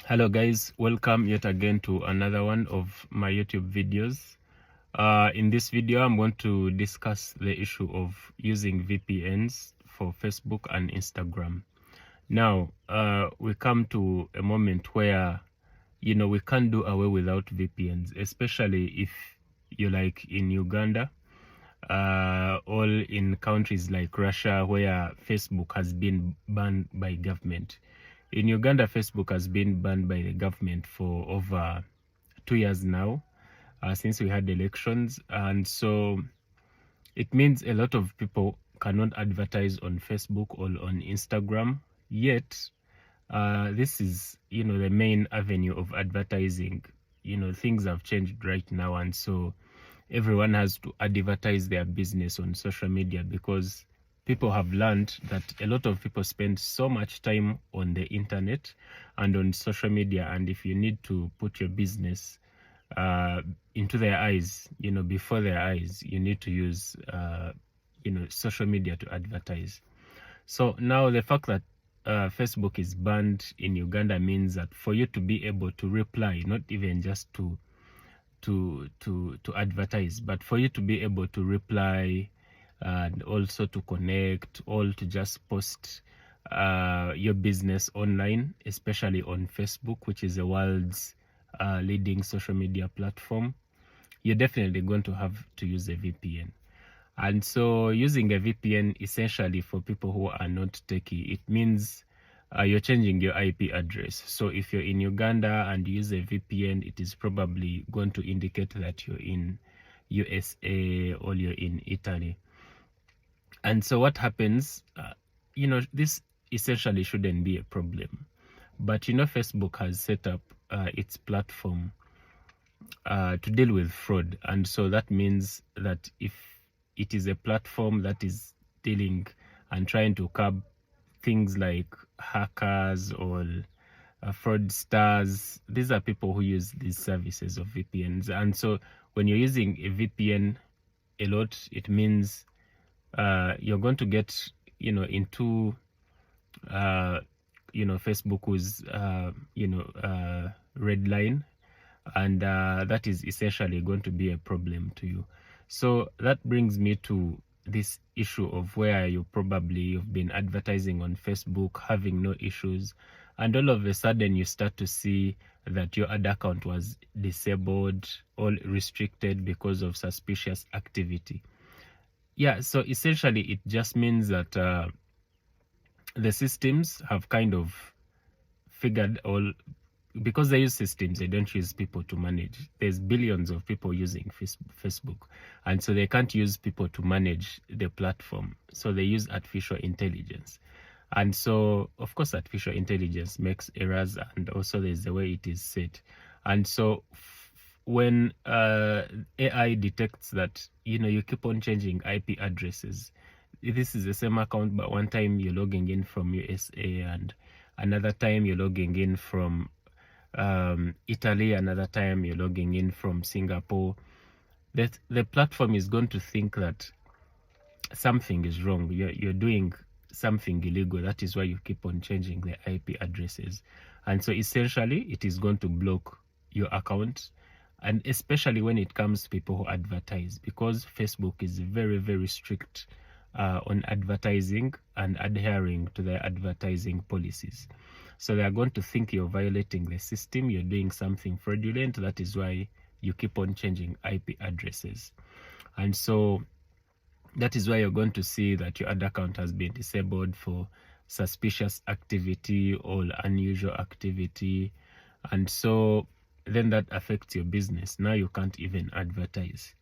Hello guys, welcome yet again to another one of my YouTube videos. In this video I'm going to discuss the issue of using VPNs for Facebook and Instagram. Now we come to a moment where we can't do away without VPNs, especially if you're like in Uganda, or in countries like Russia where Facebook has been banned by government. In Uganda, Facebook has been banned by the government for over 2 years now, since we had elections. And so it means a lot of people cannot advertise on Facebook or on Instagram. Yet, this is, the main avenue of advertising. Things have changed right now. And so everyone has to advertise their business on social media, because people have learned that a lot of people spend so much time on the internet and on social media, and if you need to put your business into their eyes, before their eyes, you need to use social media to advertise. So now the fact that Facebook is banned in Uganda means that for you to be able to reply, not even just to advertise, but for you to be able to reply and also to connect, or to just post your business online, especially on Facebook, which is the world's leading social media platform, you're definitely going to have to use a VPN. And so using a VPN, essentially for people who are not techie, it means you're changing your IP address. So if you're in Uganda and you use a VPN, it is probably going to indicate that you're in USA or you're in Italy. And so what happens, this essentially shouldn't be a problem. But, Facebook has set up its platform to deal with fraud. And so that means that if it is a platform that is dealing and trying to curb things like hackers or fraudsters, these are people who use these services of VPNs. And so when you're using a VPN a lot, it means you're going to get, into, Facebook's, red line, and that is essentially going to be a problem to you. So that brings me to this issue of where you've been advertising on Facebook, having no issues, and all of a sudden you start to see that your ad account was disabled or restricted because of suspicious activity. Yeah, so essentially it just means that the systems have kind of figured all, because they use systems, they don't use people to manage. There's billions of people using Facebook, and so they can't use people to manage the platform. So they use artificial intelligence. And so, of course, artificial intelligence makes errors, and also there's the way it is set. And so when AI detects that, you keep on changing IP addresses, this is the same account, but one time you're logging in from USA, and another time you're logging in from Italy, another time you're logging in from Singapore, the platform is going to think that something is wrong. You're doing something illegal. That is why you keep on changing the IP addresses. And so essentially it is going to block your account, and especially when it comes to people who advertise, because Facebook is very, very strict on advertising and adhering to their advertising policies. So they are going to think you're violating the system, you're doing something fraudulent. That is why you keep on changing IP addresses. And so that is why you're going to see that your ad account has been disabled for suspicious activity or unusual activity. And so then that affects your business. Now you can't even advertise.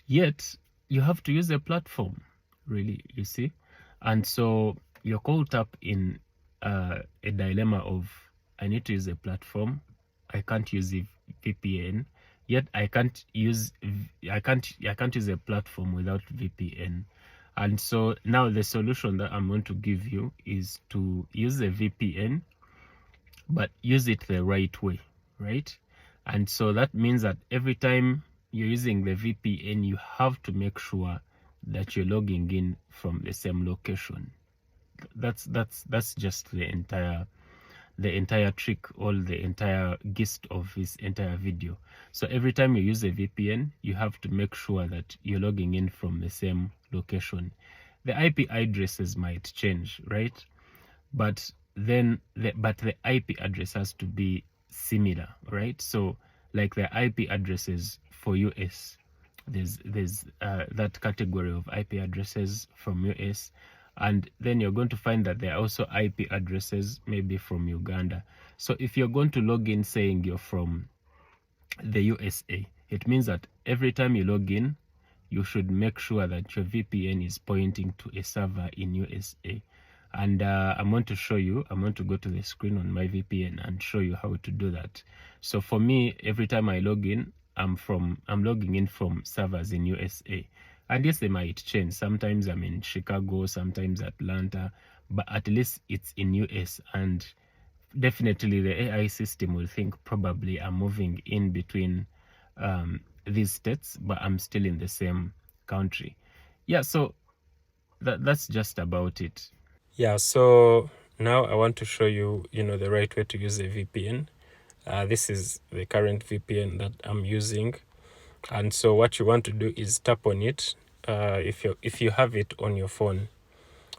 Yet you have to use a platform, really, you see. And so you're caught up in a dilemma of, I need to use a platform, I can't use a VPN, yet I can't use a platform without VPN. And so now the solution that I'm going to give you is to use a VPN, but use it the right way, right? And so that means that every time you're using the VPN, you have to make sure that you're logging in from the same location. That's just the entire the entire trick, all the entire gist of his entire video. So every time you use a VPN, you have to make sure that you're logging in from the same location. The IP addresses might change, right? But then the IP address has to be similar, right? So like the IP addresses for US, there's that category of IP addresses from US, and then you're going to find that there are also IP addresses maybe from Uganda. So if you're going to log in saying you're from the USA, it means that every time you log in, you should make sure that your VPN is pointing to a server in USA. And I'm going to show you, I'm going to go to the screen on my VPN and show you how to do that. So for me, every time I log in, I'm logging in from servers in USA. And yes, they might change. Sometimes I'm in Chicago, sometimes Atlanta, but at least it's in US. And definitely the AI system will think probably I'm moving in between these states, but I'm still in the same country. Yeah, so that's just about it. Yeah, so now I want to show you, the right way to use a VPN. This is the current VPN that I'm using. And so what you want to do is tap on it if you have it on your phone.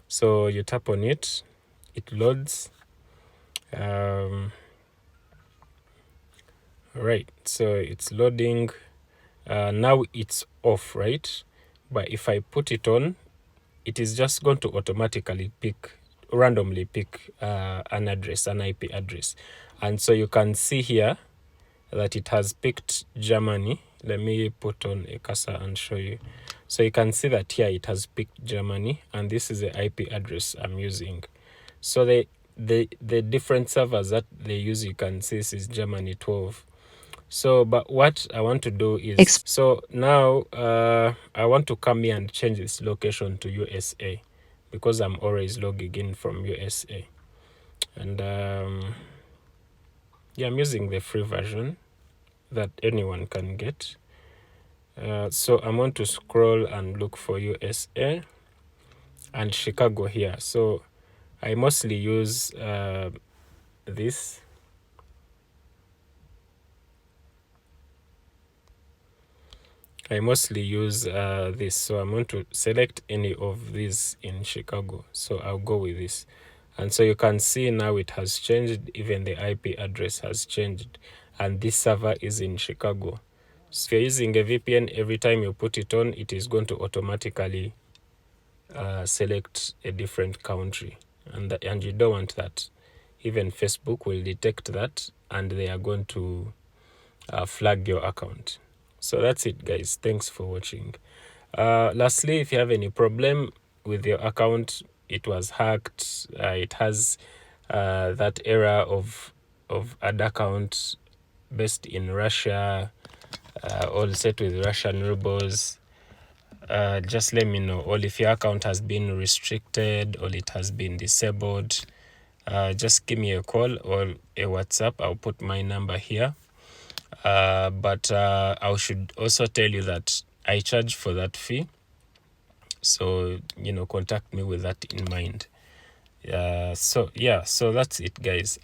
So you tap on it, it loads. All right, so it's loading. Now it's off, right? But if I put it on, it is just going to automatically randomly pick an IP address. And so you can see here that it has picked Germany. Let me put on a cursor and show you. So you can see that here it has picked Germany, and this is the IP address I'm using. So the different servers that they use, you can see this is Germany 12. So, but what I want to do is, so now I want to come here and change this location to USA, because I'm always logging in from USA. And yeah, I'm using the free version that anyone can get. So I'm going to scroll and look for USA and Chicago here. So I mostly use this. I mostly use this, so I'm going to select any of these in Chicago. So I'll go with this. And so you can see now it has changed, even the IP address has changed, and this server is in Chicago. So if you're using a VPN, every time you put it on, it is going to automatically select a different country, and you don't want that. Even Facebook will detect that, and they are going to flag your account. So that's it, guys. Thanks for watching. Lastly, if you have any problem with your account, it was hacked, it has that error of ad account based in Russia, all set with Russian rubles, just let me know. Or if your account has been restricted or it has been disabled, just give me a call or a WhatsApp. I'll put my number here. But I should also tell you that I charge for that fee, so contact me with that in mind. So that's it, guys.